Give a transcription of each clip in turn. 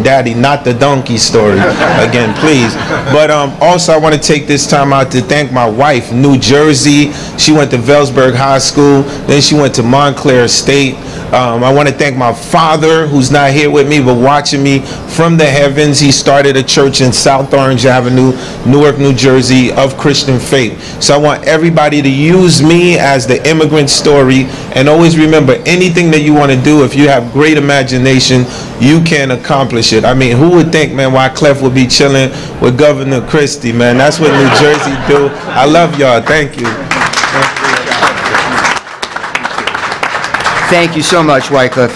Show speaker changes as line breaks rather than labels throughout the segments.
daddy, not the donkey story. Again, please. But also I want to take this time out to thank my wife, New Jersey. She went to Velsburg High School, then she went to Montclair State. I want to thank my father, who's not here with me, but watching me from the heavens. He started a church in South Orange Avenue, Newark, New Jersey, of Christian faith. So I want everybody to use me as the immigrant story, and always remember, anything that you want to do, if you have great imagination, you can accomplish it. I mean, who would think, man, Wycliffe would be chilling with Governor Christie, man? That's what New Jersey do. I love y'all. Thank you.
Thank you so much, Wycliffe.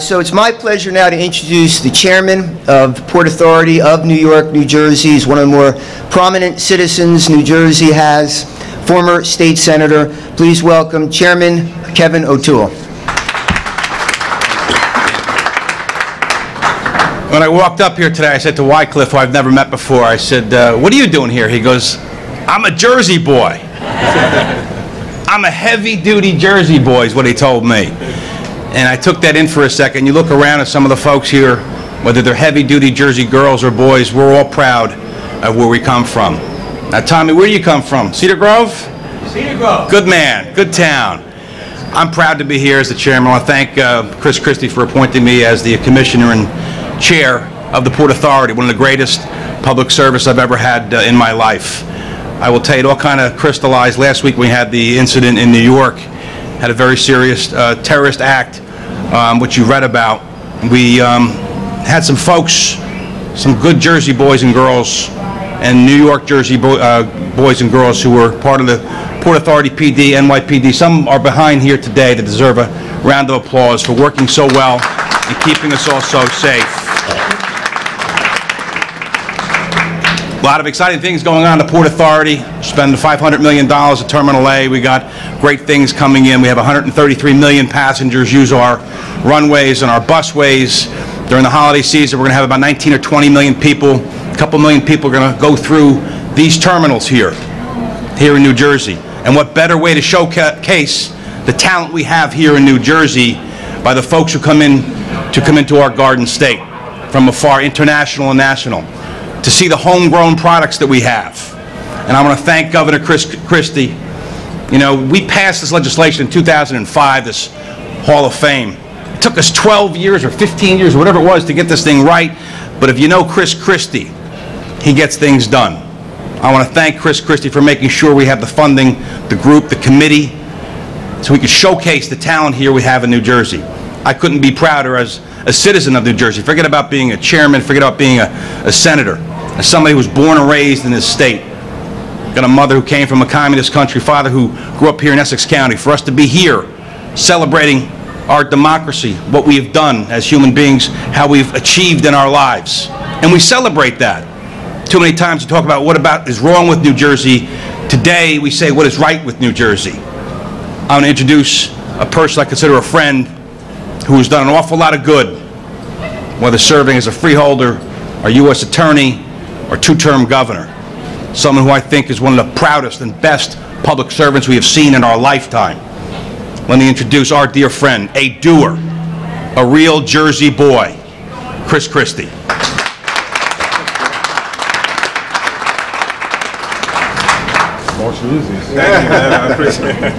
So it's my pleasure now to introduce the chairman of the Port Authority of New York, New Jersey. He's one of the more prominent citizens New Jersey has, former state senator. Please welcome Chairman Kevin O'Toole.
When I walked up here today, I said to Wycliffe, who I've never met before, I said, what are you doing here? He goes, I'm a Jersey boy. I'm a heavy-duty Jersey boy, is what he told me. And I took that in for a second. You look around at some of the folks here, whether they're heavy-duty Jersey girls or boys, we're all proud of where we come from. Now, Tommy, where do you come from? Cedar Grove? Cedar Grove. Good man, good town. I'm proud to be here as the chairman. I want to thank Chris Christie for appointing me as the commissioner and chair of the Port Authority, one of the greatest public service I've ever had in my life. I will tell you, it all kind of crystallized. Last week we had the incident in New York, had a very serious terrorist act, which you read about. We had some folks, some good Jersey boys and girls, and New York Jersey boys and girls who were part of the Port Authority PD, NYPD. Some are behind here today that deserve a round of applause for working so well and keeping us all so safe. A lot of exciting things going on at the Port Authority. Spend $500 million at Terminal A. We got great things coming in. We have 133 million passengers use our runways and our busways. During the holiday season, we're going to have about 19 or 20 million people. A couple million people are going to go through these terminals here in New Jersey. And what better way to showcase the talent we have here in New Jersey by the folks who come into our Garden State from afar, international and national, to see the homegrown products that we have. And I want to thank Governor Christie. You know, we passed this legislation in 2005, this Hall of Fame. It took us 12 years or 15 years or whatever it was to get this thing right. But if you know Chris Christie, he gets things done. I want to thank Chris Christie for making sure we have the funding, the group, the committee, so we can showcase the talent here we have in New Jersey. I couldn't be prouder as a citizen of New Jersey. Forget about being a chairman, forget about being a senator. As somebody who was born and raised in this state, got a mother who came from a communist country, father who grew up here in Essex County. For us to be here celebrating our democracy, what we have done as human beings, how we've achieved in our lives. And we celebrate that. Too many times we talk about what is wrong with New Jersey. Today we say what is right with New Jersey. I want to introduce a person I consider a friend who has done an awful lot of good, whether serving as a freeholder, or U.S. attorney, or two-term governor. Someone who I think is one of the proudest and best public servants we have seen in our lifetime. Let me introduce our dear friend, a doer, a real Jersey boy, Chris Christie.
Thank you, man. I appreciate it.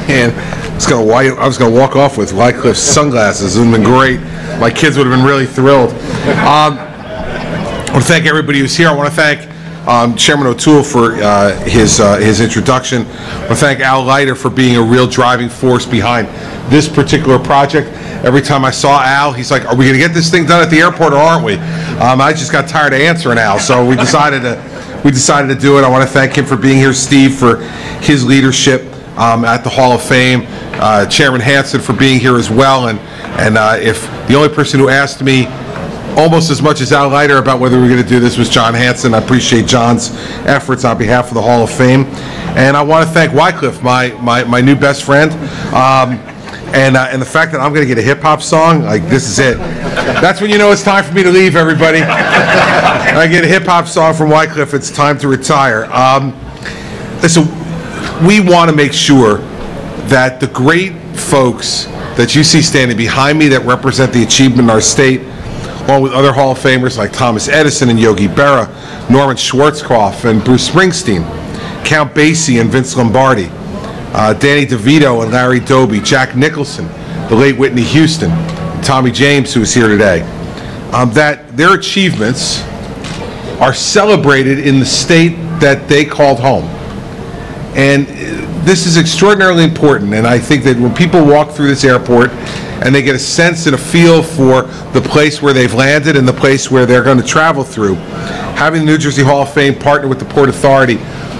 And I was going to walk off with Wycliffe's sunglasses. It would have been great. My kids would have been really thrilled. I want to thank everybody who's here. I want to thank Chairman O'Toole for his introduction. I want to thank Al Leiter for being a real driving force behind this particular project. Every time I saw Al, he's like, are we going to get this thing done at the airport or aren't we? I just got tired of answering Al, so we decided to do it. I want to thank him for being here, Steve for his leadership at the Hall of Fame, Chairman Hansen for being here as well, and if the only person who asked me almost as much as Al Leiter about whether we were going to do this was John Hansen. I appreciate John's efforts on behalf of the Hall of Fame. And I want to thank Wycliffe, my new best friend. And the fact that I'm going to get a hip-hop song, like, this is it. That's when you know it's time for me to leave, everybody. I get a hip-hop song from Wycliffe, it's time to retire. Listen, we want to make sure that the great folks that you see standing behind me that represent the achievement in our state along with other Hall of Famers like Thomas Edison and Yogi Berra, Norman Schwarzkopf and Bruce Springsteen, Count Basie and Vince Lombardi, Danny DeVito and Larry Doby, Jack Nicholson, the late Whitney Houston, Tommy James, who is here today, that their achievements are celebrated in the state that they called home. And this is extraordinarily important, and I think that when people walk through this airport and they get a sense and a feel for the place where they've landed and the place where they're going to travel through, having the New Jersey Hall of Fame partner with the Port Authority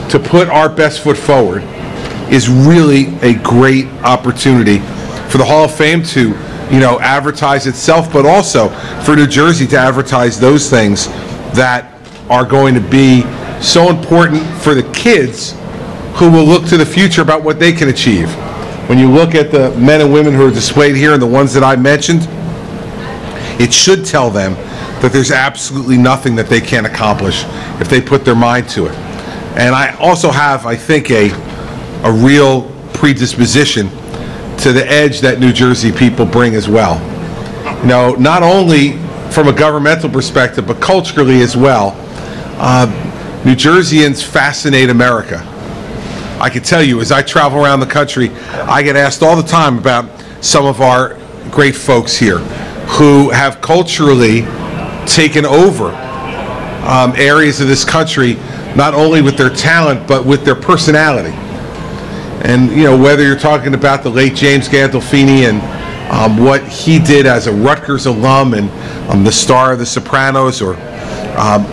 to put our best foot forward is really a great opportunity for the Hall of Fame to, advertise itself, but also for New Jersey to advertise those things that are going to be so important for the kids who will look to the future about what they can achieve. When you look at the men and women who are displayed here and the ones that I mentioned, it should tell them that there's absolutely nothing that they can't accomplish if they put their mind to it. And I also have, I think, a real predisposition to the edge that New Jersey people bring as well. Not only from a governmental perspective, but culturally as well. New Jerseyans fascinate America. I can tell you, as I travel around the country, I get asked all the time about some of our great folks here who have culturally taken over areas of this country, not only with their talent, but with their personality. And, whether you're talking about the late James Gandolfini and what he did as a Rutgers alum and the star of The Sopranos, or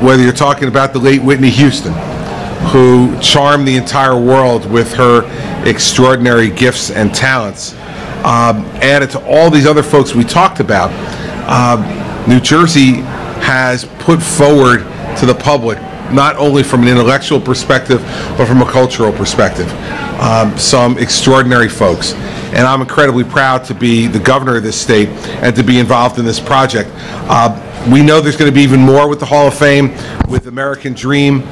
whether you're talking about the late Whitney Houston, who charmed the entire world with her extraordinary gifts and talents, added to all these other folks we talked about, New Jersey has put forward to the public, not only from an intellectual perspective, but from a cultural perspective, some extraordinary folks. And I'm incredibly proud to be the governor of this state and to be involved in this project. We know there's going to be even more with the Hall of Fame, with American Dream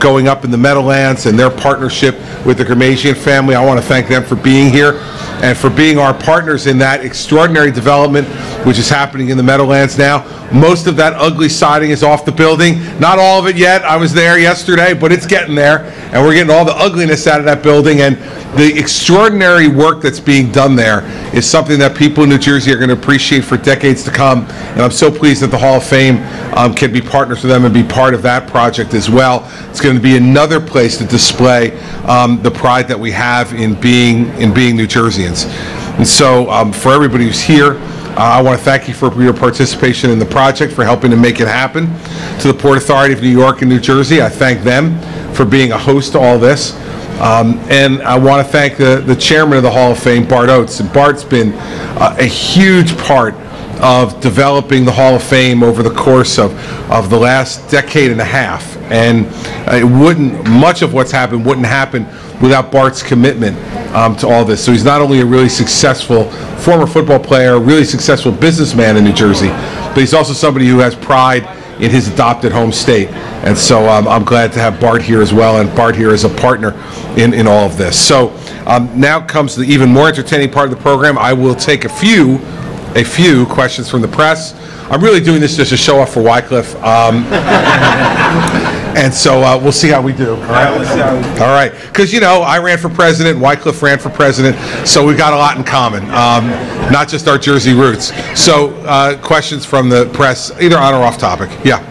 going up in the Meadowlands and their partnership with the Gramasian family. I want to thank them for being here and for being our partners in that extraordinary development which is happening in the Meadowlands now. Most of that ugly siding is off the building. Not all of it yet. I was there yesterday, but it's getting there, and we're getting all the ugliness out of that building. And the extraordinary work that's being done there is something that people in New Jersey are going to appreciate for decades to come. And I'm so pleased that the Hall of Fame can be partners with them and be part of that project as well. It's going to be another place to display the pride that we have in being New Jerseyans. And so for everybody who's here, I want to thank you for your participation in the project, for helping to make it happen. To the Port Authority of New York and New Jersey, I thank them for being a host to all this. And I want to thank the chairman of the Hall of Fame, Bart Oates. And Bart's been a huge part of developing the Hall of Fame over the course of the last decade and a half. And much of what's happened wouldn't happen without Bart's commitment to all this. So he's not only a really successful former football player, a really successful businessman in New Jersey, but he's also somebody who has pride in his adopted home state. And so I'm glad to have Bart here as well, and Bart here as a partner in all of this. So now comes the even more entertaining part of the program. I will take a few questions from the press. I'm really doing this just to show off for Wycliffe. And so we'll see how we do. All right, let's see how we do. All right, because I ran for president, Wycliffe ran for president, so we've got a lot in common, not just our Jersey roots. So questions from the press, either on or off topic. Yeah.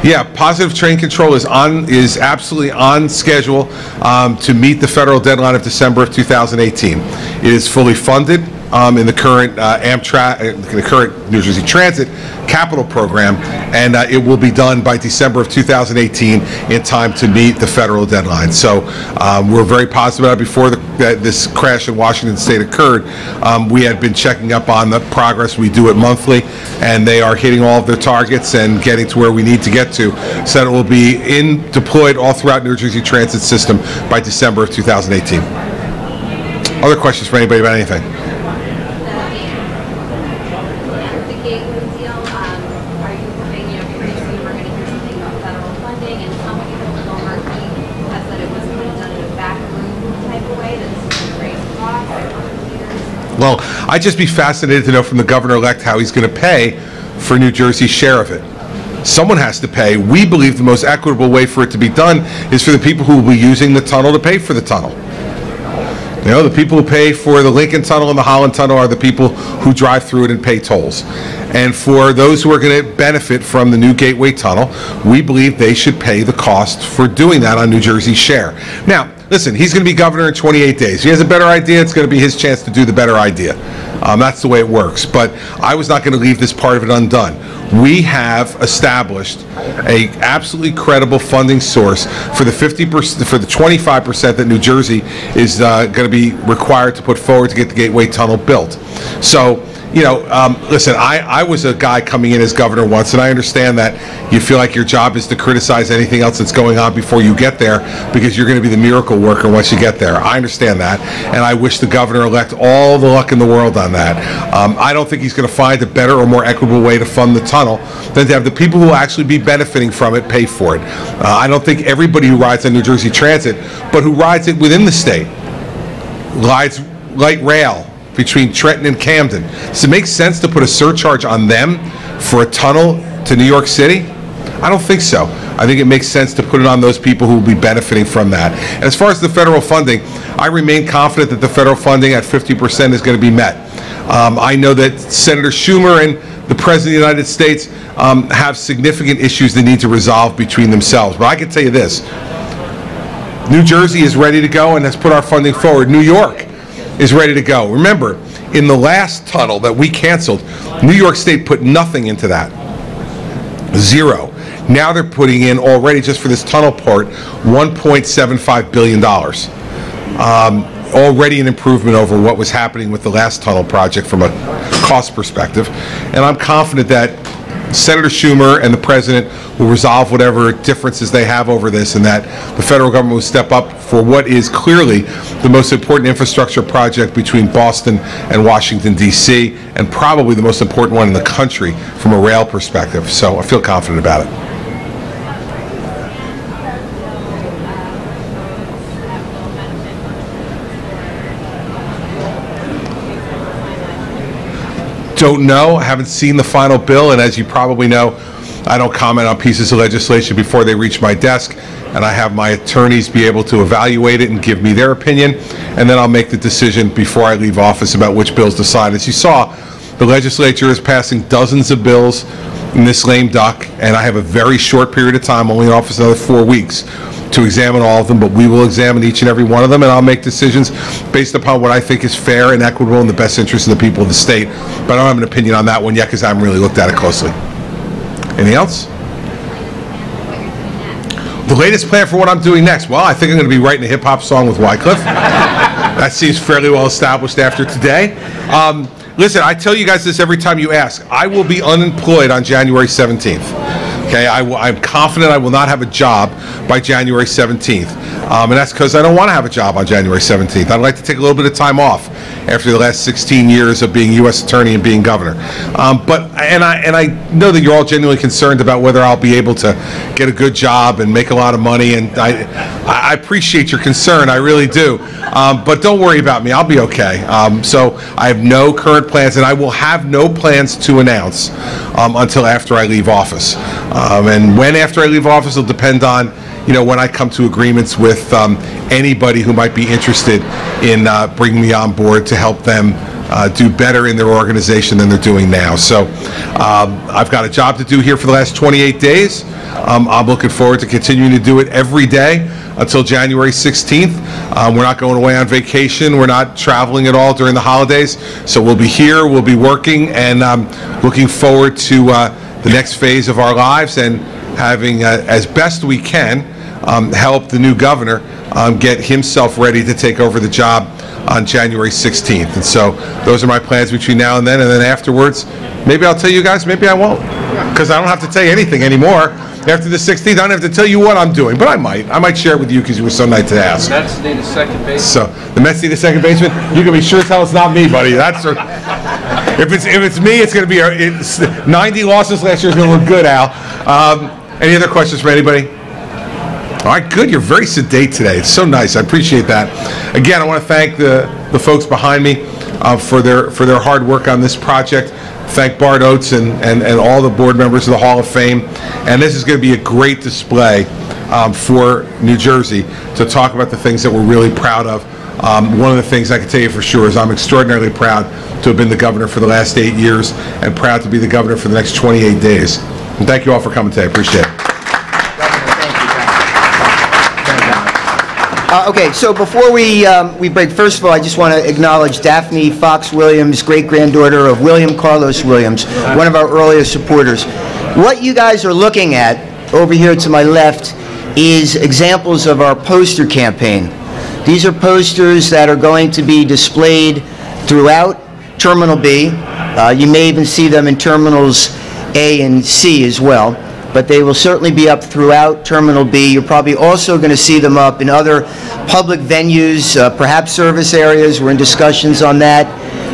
Yeah, positive train control is absolutely on schedule to meet the federal deadline of December of 2018. It is fully funded in the current the current New Jersey Transit capital program, and it will be done by December of 2018 in time to meet the federal deadline. So we're very positive about it. Before this crash in Washington State occurred, we had been checking up on the progress. We do it monthly, and they are hitting all of their targets and getting to where we need to get to, so that it will be deployed all throughout New Jersey transit system by December of 2018. Other questions for anybody about anything?
Somebody from the Marquis has said it was done in a back room type of way.
Well, I'd just be fascinated to know from the governor-elect how he's going to pay for New Jersey's share of it. Someone has to pay. We believe the most equitable way for it to be done is for the people who will be using the tunnel to pay for the tunnel. You know, the people who pay for the Lincoln Tunnel and the Holland Tunnel are the people who drive through it and pay tolls. And for those who are going to benefit from the new Gateway Tunnel, we believe they should pay the cost for doing that on New Jersey's share. Now, listen, he's going to be governor in 28 days. If he has a better idea, it's going to be his chance to do the better idea. That's the way it works. But I was not going to leave this part of it undone. We have established a absolutely credible funding source for the 50%, for the 25% that New Jersey is going to be required to put forward to get the Gateway Tunnel built. So, you know, listen, I was a guy coming in as governor once, and I understand that you feel like your job is to criticize anything else that's going on before you get there because you're going to be the miracle worker once you get there. I understand that, and I wish the governor-elect all the luck in the world on that. I don't think he's going to find a better or more equitable way to fund the tunnel than to have the people who will actually be benefiting from it pay for it. I don't think everybody who rides on New Jersey Transit, but who rides it within the state, rides light rail between Trenton and Camden. Does it make sense to put a surcharge on them for a tunnel to New York City? I don't think so. I think it makes sense to put it on those people who will be benefiting from that. And as far as the federal funding, I remain confident that the federal funding at 50% is going to be met. I know that Senator Schumer and the President of the United States have significant issues they need to resolve between themselves. But I can tell you this, New Jersey is ready to go and has put our funding forward. New York is ready to go. Remember, in the last tunnel that we canceled, New York State put nothing into that. Zero. Now they're putting in already, just for this tunnel part, $1.75 billion. Already an improvement over what was happening with the last tunnel project from a cost perspective. And I'm confident that Senator Schumer and the President will resolve whatever differences they have over this, and that the federal government will step up for what is clearly the most important infrastructure project between Boston and Washington, D.C., and probably the most important one in the country from a rail perspective. So I feel confident about it. Don't know. I haven't seen the final bill, and as you probably know, I don't comment on pieces of legislation before they reach my desk, and I have my attorneys be able to evaluate it and give me their opinion, and then I'll make the decision before I leave office about which bills to sign. As you saw, the legislature is passing dozens of bills in this lame duck, and I have a very short period of time, only in office another 4 weeks, to examine all of them, but we will examine each and every one of them, and I'll make decisions based upon what I think is fair and equitable in the best interest of the people of the state. But I don't have an opinion on that one yet because I haven't really looked at it closely. Anything else? The latest plan for what I'm doing next? Well, I think I'm going to be writing a hip-hop song with Wycliffe. That seems fairly well established after today. Listen, I tell you guys this every time you ask. I will be unemployed on January 17th. Okay, I'm confident I will not have a job by January 17th. And that's because I don't want to have a job on January 17th. I'd like to take a little bit of time off after the last 16 years of being U.S. Attorney and being governor. I know that you're all genuinely concerned about whether I'll be able to get a good job and make a lot of money, and I appreciate your concern, I really do. But don't worry about me, I'll be okay. So I have no current plans, and I will have no plans to announce until after I leave office. And when after I leave office will depend on, when I come to agreements with anybody who might be interested in bringing me on board to help them do better in their organization than they're doing now. So I've got a job to do here for the last 28 days. I'm looking forward to continuing to do it every day until January 16th. We're not going away on vacation. We're not traveling at all during the holidays. So we'll be here, we'll be working, and looking forward to the next phase of our lives and having, as best we can, help the new governor get himself ready to take over the job on January 16th. And so those are my plans between now and then afterwards, maybe I'll tell you guys, maybe I won't, because I don't have to tell you anything anymore. After the 16th, I don't have to tell you what I'm doing, but I might share it with you because you were so nice to ask.
The Mets need a second baseman.
So the Mets need a second baseman. You can be sure as hell it's not me, buddy. If it's me, it's going to be 90 losses last year is going to look good, Al. Any other questions from anybody? All right, good. You're very sedate today. It's so nice. I appreciate that. Again, I want to thank the the folks behind me for their hard work on this project. Thank Bart Oates and all the board members of the Hall of Fame. And this is going to be a great display for New Jersey to talk about the things that we're really proud of. One of the things I can tell you for sure is I'm extraordinarily proud to have been the governor for the last 8 years and proud to be the governor for the next 28 days. And thank you all for coming today. I appreciate it.
Okay, so before we break, first of all, I just want to acknowledge Daphne Fox Williams, great-granddaughter of William Carlos Williams, one of our earliest supporters. What you guys are looking at over here to my left is examples of our poster campaign. These are posters that are going to be displayed throughout Terminal B. You may even see them in Terminals A and C as well, but they will certainly be up throughout Terminal B. You're probably also going to see them up in other public venues, perhaps service areas. We're in discussions on that,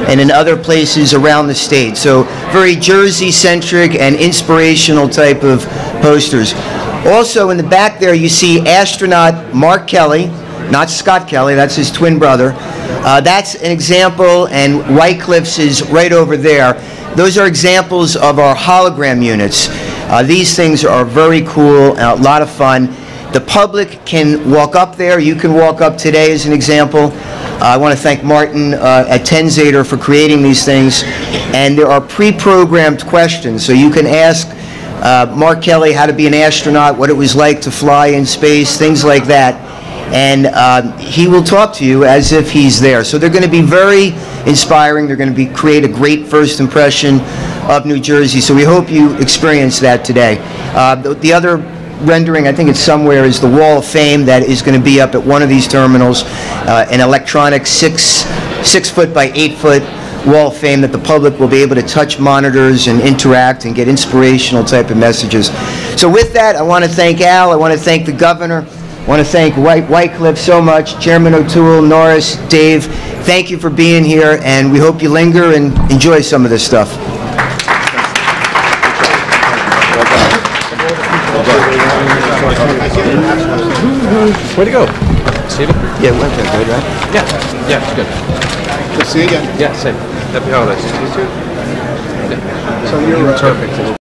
and in other places around the state. So very Jersey-centric and inspirational type of posters. Also in the back there you see astronaut Mark Kelly, not Scott Kelly, that's his twin brother. That's an example, and Whitecliffe's is right over there. Those are examples of our hologram units. These things are very cool and a lot of fun. The public can walk up there. You can walk up today as an example. I want to thank Martin at Tenzader for creating these things. And there are pre-programmed questions, so you can ask Mark Kelly how to be an astronaut, what it was like to fly in space, things like that. And he will talk to you as if he's there. So they're going to be very inspiring. They're going to create a great first impression of New Jersey. So we hope you experience that today. The other rendering, I think it's somewhere, is the Wall of Fame that is going to be up at one of these terminals, an electronic 6 foot by 8 foot Wall of Fame that the public will be able to touch monitors and interact and get inspirational type of messages. So with that, I want to thank Al. I want to thank the governor. I want to thank Whitecliffe so much, Chairman O'Toole, Norris, Dave. Thank you for being here, and we hope you linger and enjoy some of this stuff.
Way to go. Steven?
Yeah, went there, good, right?
Yeah, it's good.
Good to see you again.
Yeah, same. Happy holidays.
So you're
Perfect.